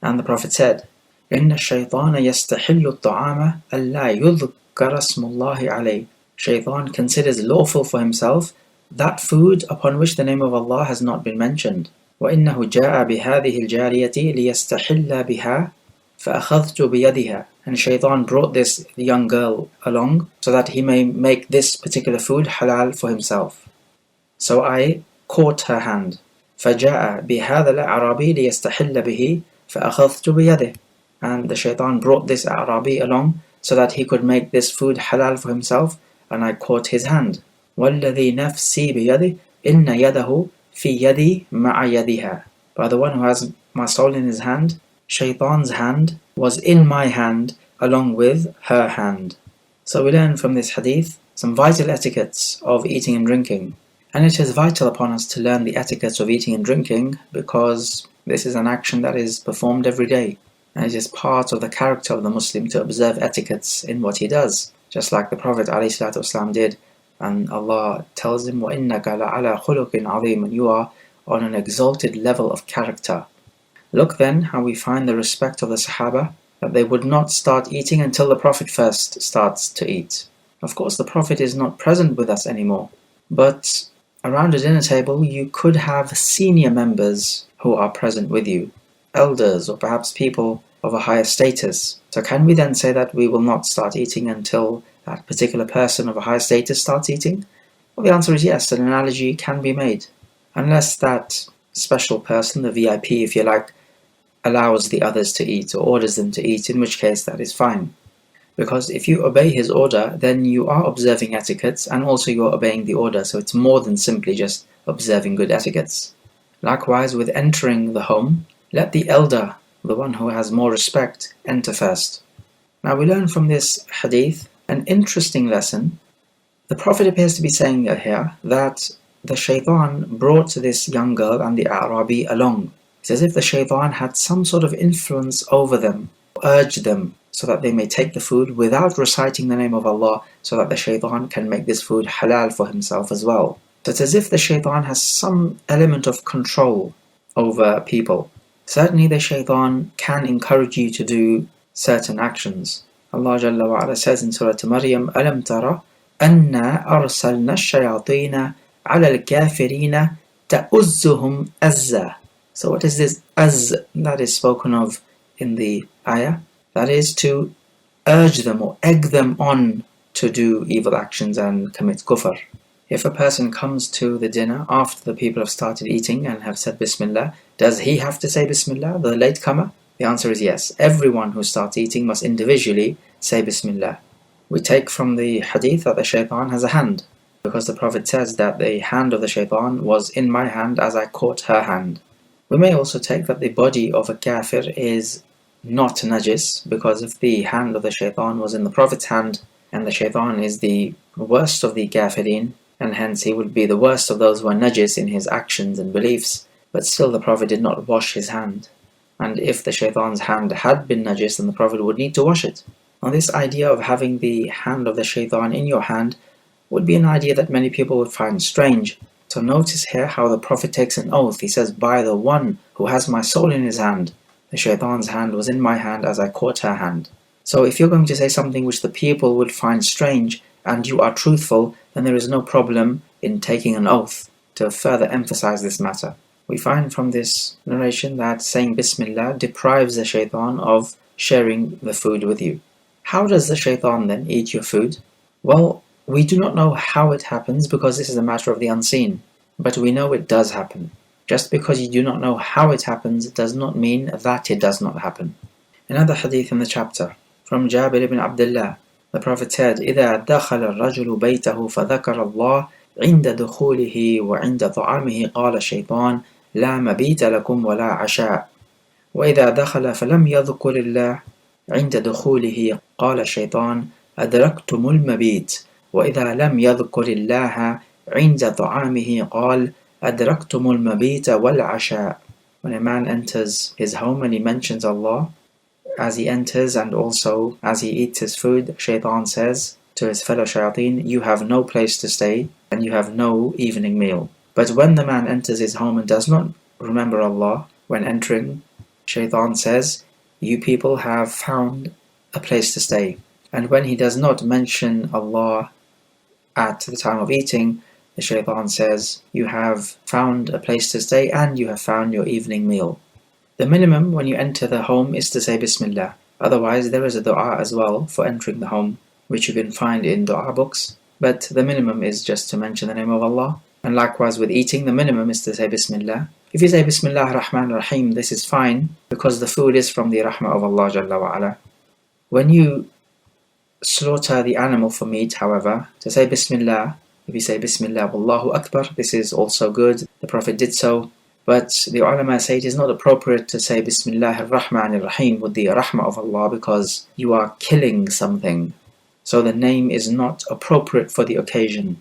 And the Prophet said, إِنَّ الشَّيْطَانَ يَسْتَحِلُّ الطَّعَامَ أَلَّا يُذْكَرَ اسْمُ اللَّهِ عَلَيْهِ. Shaitan considers lawful for himself that food upon which the name of Allah has not been mentioned. وَإِنَّهُ جَاءَ بِهَذِهِ الْجَارِيَةِ لِيَسْتَحِلَّ بِهَا فَأَخَذْتُ بِيَدِهَا. And Shaitan brought this young girl along so that he may make this particular food halal for himself. So I caught her hand. فَجَاءَ بِهَذَا الْأَعْرَابِي لِيَسْتَحِلَّ بِهِ فَأَخَذْتُ بِيَدِهِ. And the Shaitan brought this Arabi along so that he could make this food halal for himself, and I caught his hand. وَالَّذِي نَفْسِي بِيَدِهِ إِنَّ يَدَهُ فِي يَدِي مَعَ يَدِهَا. By the one who has my soul in his hand, Shaitan's hand was in my hand along with her hand. So we learn from this hadith some vital etiquettes of eating and drinking. And it is vital upon us to learn the etiquettes of eating and drinking, because this is an action that is performed every day. And it is part of the character of the Muslim to observe etiquettes in what he does, just like the Prophet ﷺ did. And Allah tells him, وَإِنَّكَ لَعَلَى خُلُقٍ عَظِيمٍ. You are on an exalted level of character. Look then how we find the respect of the Sahaba, that they would not start eating until the Prophet first starts to eat. Of course, the Prophet is not present with us anymore, but around a dinner table you could have senior members who are present with you, elders or perhaps people of a higher status. So can we then say that we will not start eating until that particular person of a higher status starts eating? Well, the answer is yes, an analogy can be made. Unless that special person, the VIP if you like, allows the others to eat or orders them to eat, in which case that is fine. Because if you obey his order, then you are observing etiquettes and also you are obeying the order, so it's more than simply just observing good etiquettes. Likewise, with entering the home, let the elder, the one who has more respect, enter first. Now we learn from this hadith an interesting lesson. The Prophet appears to be saying here that the Shaitan brought this young girl and the Arabi along. It's as if the Shaitan had some sort of influence over them, urged them so that they may take the food without reciting the name of Allah, so that the Shaitan can make this food halal for himself as well. So it's as if the Shaitan has some element of control over people. Certainly the Shaitan can encourage you to do certain actions. Allah Jalla wa Ala says in Surah Maryam, أَلَمْ تَرَ أَنَّا أَرْسَلْنَا الشَّيَاطِينَ عَلَى الْكَافِرِينَ تَأُزُّهُمْ أَزًّا. So what is this az that is spoken of in the ayah? That is to urge them or egg them on to do evil actions and commit kufr. If a person comes to the dinner after the people have started eating and have said Bismillah, does he have to say Bismillah, the latecomer? The answer is yes. Everyone who starts eating must individually say Bismillah. We take from the hadith that the Shaitan has a hand, because the Prophet says that the hand of the Shaitan was in my hand as I caught her hand. We may also take that the body of a kafir is not najis, because if the hand of the Shaitan was in the Prophet's hand, and the shaitan is the worst of the kafirin, and hence he would be the worst of those who are najis in his actions and beliefs, but still the Prophet did not wash his hand. And if the shaitan's hand had been najis, then the Prophet would need to wash it. Now this idea of having the hand of the shaitan in your hand would be an idea that many people would find strange. So notice here how the Prophet takes an oath. He says, by the one who has my soul in his hand, the shaitan's hand was in my hand as I caught her hand. So if you're going to say something which the people would find strange and you are truthful, then there is no problem in taking an oath to further emphasize this matter. We find from this narration that saying Bismillah deprives the shaitan of sharing the food with you. How does the shaitan then eat your food? Well, we do not know how it happens because this is a matter of the unseen, but we know it does happen. Just because you do not know how it happens does not mean that it does not happen. Another hadith in the chapter, from Jabir ibn Abdullah, the Prophet said, إِذَا دَخَلَ الرَّجُلُ بَيْتَهُ فَذَكَرَ اللَّهِ عِنْدَ دُخُولِهِ وَعِنْدَ طَعَامِهِ قَالَ الشَّيْطَانُ لَا مَبِيتَ لَكُمْ وَلَا عَشَاء وَإِذَا دَخَلَ فَلَمْ يَذْكُرِ اللَّهَ عِنْدَ دُخُولِهِ قَالَ الشَّيْطَانُ أَدْرَكْتُمُ الْمَبِيتَ وَإِذَا لَمْ يَذْكُرِ اللَّهَ عِنْدَ طَعَامِهِ قَالَ أَدْرَكْتُمُ الْمَبِيتَ وَالْعَشَاء. When a man enters his home and he mentions Allah, as he enters and also as he eats his food, Shaitan says to his fellow shayateen, you have no place to stay and you have no evening meal. But when the man enters his home and does not remember Allah when entering, Shaitan says, you people have found a place to stay. And when he does not mention Allah at the time of eating, the shaitan says, you have found a place to stay and you have found your evening meal. The minimum when you enter the home is to say Bismillah. Otherwise, there is a dua as well for entering the home, which you can find in dua books. But the minimum is just to mention the name of Allah. And likewise with eating, the minimum is to say Bismillah. If you say Bismillah ar-Rahman ar-Rahim, this is fine because the food is from the rahmah of Allah Jalla wa Ala. When you slaughter the animal for meat, however, to say Bismillah, if you say Bismillah Wallahu Akbar, this is also good. The Prophet did so. But the ulama say it is not appropriate to say Bismillah ar-Rahman ar-Rahim with the rahmah of Allah because you are killing something. So the name is not appropriate for the occasion.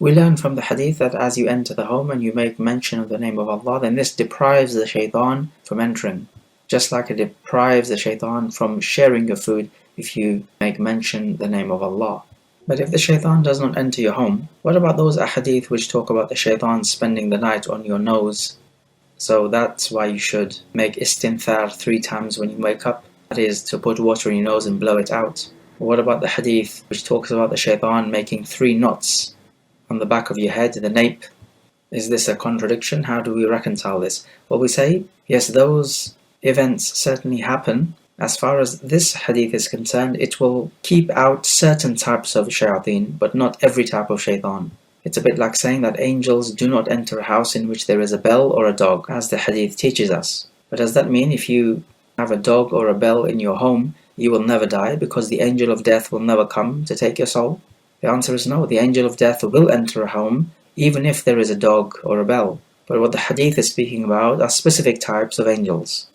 We learn from the hadith that as you enter the home and you make mention of the name of Allah, then this deprives the shaitan from entering. Just like it deprives the shaitan from sharing your food if you make mention the name of Allah. But if the shaitan does not enter your home, what about those ahadith which talk about the shaitan spending the night on your nose? So that's why you should make istinthar 3 times when you wake up. That is, to put water in your nose and blow it out. What about the hadith which talks about the shaitan making 3 knots on the back of your head, the nape? Is this a contradiction? How do we reconcile this? Well, we say, yes, those events certainly happen. As far as this hadith is concerned, it will keep out certain types of shayateen, but not every type of shaitan. It's a bit like saying that angels do not enter a house in which there is a bell or a dog, as the hadith teaches us. But does that mean if you have a dog or a bell in your home, you will never die because the angel of death will never come to take your soul? The answer is no. The angel of death will enter a home even if there is a dog or a bell. But what the hadith is speaking about are specific types of angels.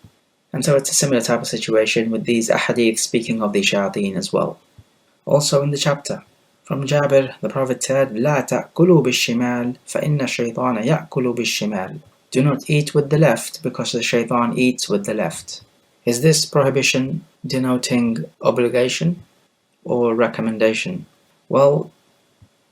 And so it's a similar type of situation with these ahadith speaking of the shayateen as well. Also in the chapter, from Jabir, the Prophet said, لا تأكلوا بالشمال فإن الشيطان يأكل بالشمال. Do not eat with the left because the shaitan eats with the left. Is this prohibition denoting obligation or recommendation? Well,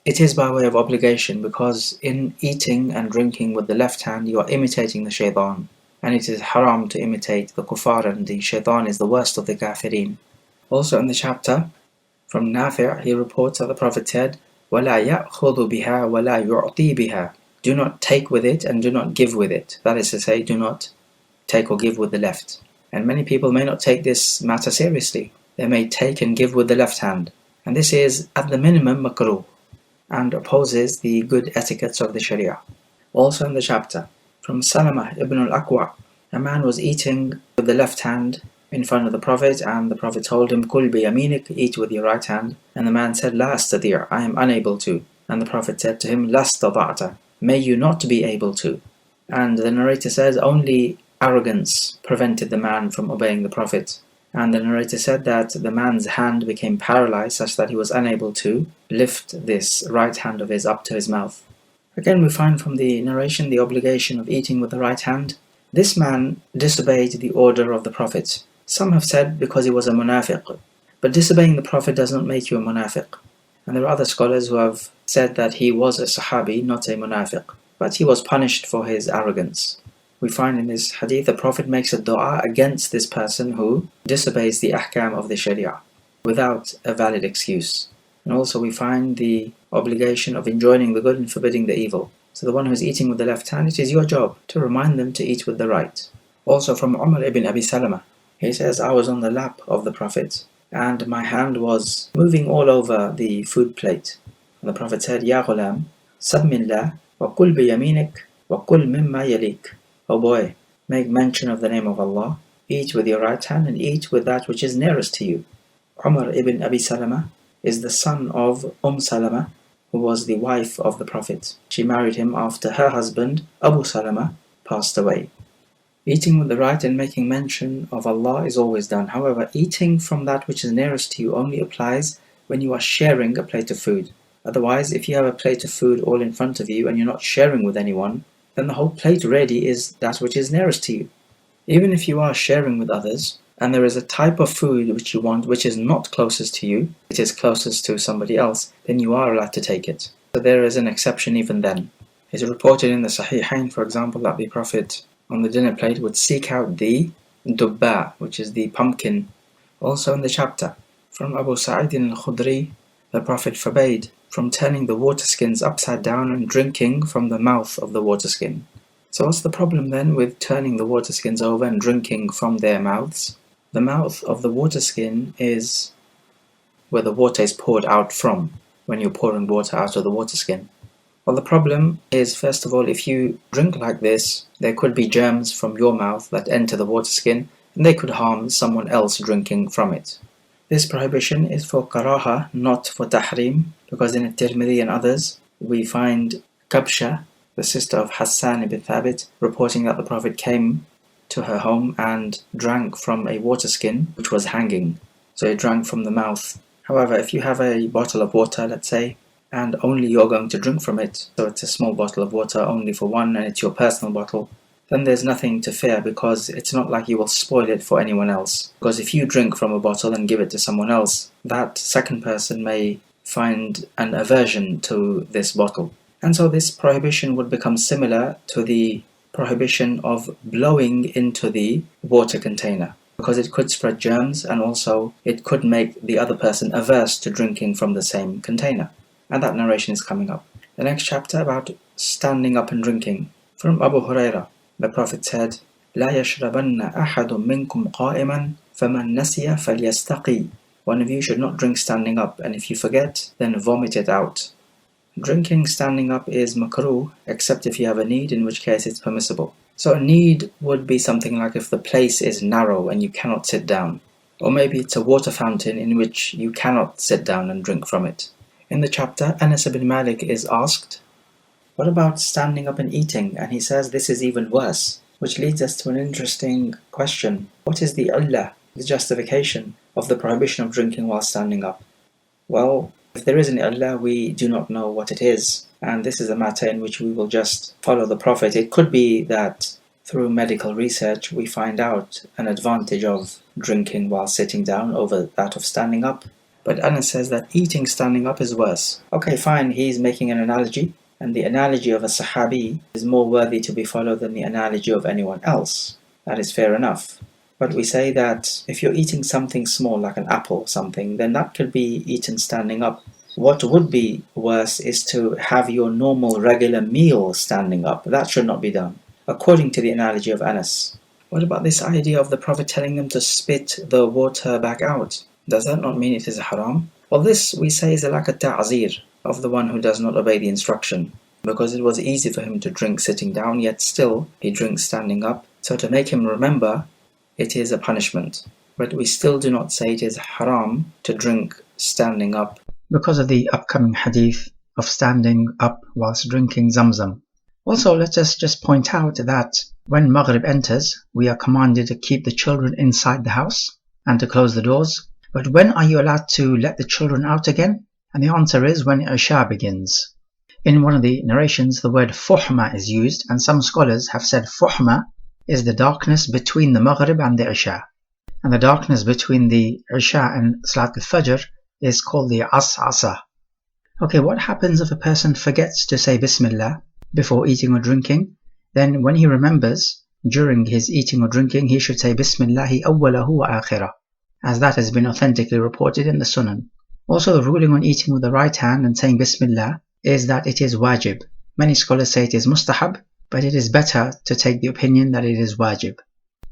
it is by way of obligation because in eating and drinking with the left hand you are imitating the shaitan. And it is haram to imitate the kuffar, and the shaitan is the worst of the kafirin. Also in the chapter, from Nafi', he reports that the Prophet said, وَلَا يَأْخُذُ بِهَا وَلَا يُعْطِي بِهَا. Do not take with it and do not give with it. That is to say, do not take or give with the left. And many people may not take this matter seriously. They may take and give with the left hand. And this is, at the minimum, makruh, and opposes the good etiquettes of the Sharia. Also in the chapter, from Salama ibn al-Aqwa, a man was eating with the left hand in front of the Prophet, and the Prophet told him, Kul bi yaminik, eat with your right hand. And the man said, La astati', I am unable to. And the Prophet said to him, La stata'ta, may you not be able to. And the narrator says, only arrogance prevented the man from obeying the Prophet. And the narrator said that the man's hand became paralyzed such that he was unable to lift this right hand of his up to his mouth. Again, we find from the narration the obligation of eating with the right hand. This man disobeyed the order of the Prophet. Some have said because he was a munafiq, but disobeying the Prophet does not make you a munafiq. And there are other scholars who have said that he was a sahabi, not a munafiq, but he was punished for his arrogance. We find in this hadith the Prophet makes a dua against this person who disobeys the ahkam of the sharia without a valid excuse. And also we find the obligation of enjoining the good and forbidding the evil. So the one who is eating with the left hand, it is your job to remind them to eat with the right. Also from Umar ibn Abi Salama, he says, I was on the lap of the Prophet and my hand was moving all over the food plate. And the Prophet said, Ya ghulam, Sammillah, wa kul bi yaminik, wa kul mimma yalik. O boy, make mention of the name of Allah, eat with your right hand and eat with that which is nearest to you. Umar ibn Abi Salama is the son of Salama, who was the wife of the Prophet. She married him after her husband, Abu Salama, passed away. Eating with the right and making mention of Allah is always done. However, eating from that which is nearest to you only applies when you are sharing a plate of food. Otherwise, if you have a plate of food all in front of you and you're not sharing with anyone, then the whole plate really is that which is nearest to you. Even if you are sharing with others, and there is a type of food which you want which is not closest to you, it is closest to somebody else, then you are allowed to take it. So there is an exception even then. It is reported in the Sahihain, for example, that the Prophet on the dinner plate would seek out the dubba, which is the pumpkin. Also in the chapter, from Abu Sa'id al-Khudri, the Prophet forbade from turning the water skins upside down and drinking from the mouth of the water skin. So what's the problem then with turning the water skins over and drinking from their mouths? The mouth of the water skin is where the water is poured out from, when you're pouring water out of the water skin. Well, the problem is, first of all, if you drink like this, there could be germs from your mouth that enter the water skin, and they could harm someone else drinking from it. This prohibition is for karaha, not for tahrim, because in At-Tirmidhi and others, we find Kabsha, the sister of Hassan ibn Thabit, reporting that the Prophet came to her home and drank from a water skin which was hanging. So he drank from the mouth. However, if you have a bottle of water, let's say, and only you're going to drink from it, so it's a small bottle of water only for one and it's your personal bottle, then there's nothing to fear because it's not like you will spoil it for anyone else. Because if you drink from a bottle and give it to someone else, that second person may find an aversion to this bottle. And so this prohibition would become similar to the prohibition of blowing into the water container, because it could spread germs and also it could make the other person averse to drinking from the same container. And that narration is coming up. The next chapter about standing up and drinking. From Abu Hurairah, the Prophet said, لا يشربن أحد منكم قائما فمن نسي فليستقي. One of you should not drink standing up, and if you forget, then vomit it out. Drinking standing up is makruh, except if you have a need, in which case it's permissible. So a need would be something like if the place is narrow and you cannot sit down. Or maybe it's a water fountain in which you cannot sit down and drink from it. In the chapter, Anas ibn Malik is asked, what about standing up and eating? And he says this is even worse, which leads us to an interesting question. What is the illah, the justification of the prohibition of drinking while standing up? Well, if there is an illah, we do not know what it is. And this is a matter in which we will just follow the Prophet. It could be that through medical research we find out an advantage of drinking while sitting down over that of standing up. But Anas says that eating standing up is worse. Okay, fine, he's making an analogy, and the analogy of a sahabi is more worthy to be followed than the analogy of anyone else. That is fair enough. But we say that if you're eating something small like an apple or something, then that could be eaten standing up. What would be worse is to have your normal regular meal standing up. That should not be done, according to the analogy of Anas. What about this idea of the Prophet telling them to spit the water back out? Does that not mean it is haram? Well, this we say is like a ta'zir of the one who does not obey the instruction, because it was easy for him to drink sitting down, yet still he drinks standing up. So to make him remember, it is a punishment. But we still do not say it is haram to drink standing up, because of the upcoming hadith of standing up whilst drinking Zamzam. Also, let us just point out that when Maghrib enters, we are commanded to keep the children inside the house, and to close the doors. But when are you allowed to let the children out again? And the answer is when Isha begins. In one of the narrations, the word fuhma is used, and some scholars have said fuhma is the darkness between the Maghrib and the Isha. And the darkness between the Isha and Salat al-Fajr is called the as'asa. Okay, what happens if a person forgets to say Bismillah before eating or drinking? Then when he remembers, during his eating or drinking, he should say Bismillahi awwalahu wa akhirah, as that has been authentically reported in the Sunan. Also, the ruling on eating with the right hand and saying Bismillah is that it is wajib. Many scholars say it is mustahab, but it is better to take the opinion that it is wajib,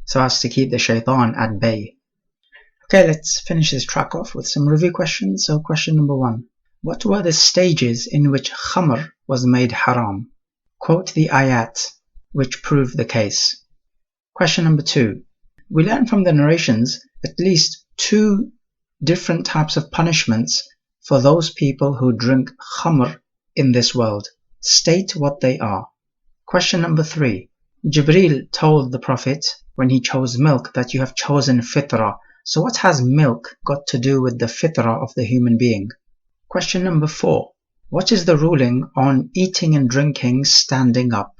so as to keep the shaitan at bay. Okay, let's finish this track off with some review questions. So question number 1. What were the stages in which khamr was made haram? Quote the ayat which prove the case. Question number 2. We learn from the narrations at least 2 different types of punishments for those people who drink khamr in this world. State what they are. Question number 3. Jibreel told the Prophet when he chose milk that you have chosen fitrah. So what has milk got to do with the fitrah of the human being? Question number 4. What is the ruling on eating and drinking standing up?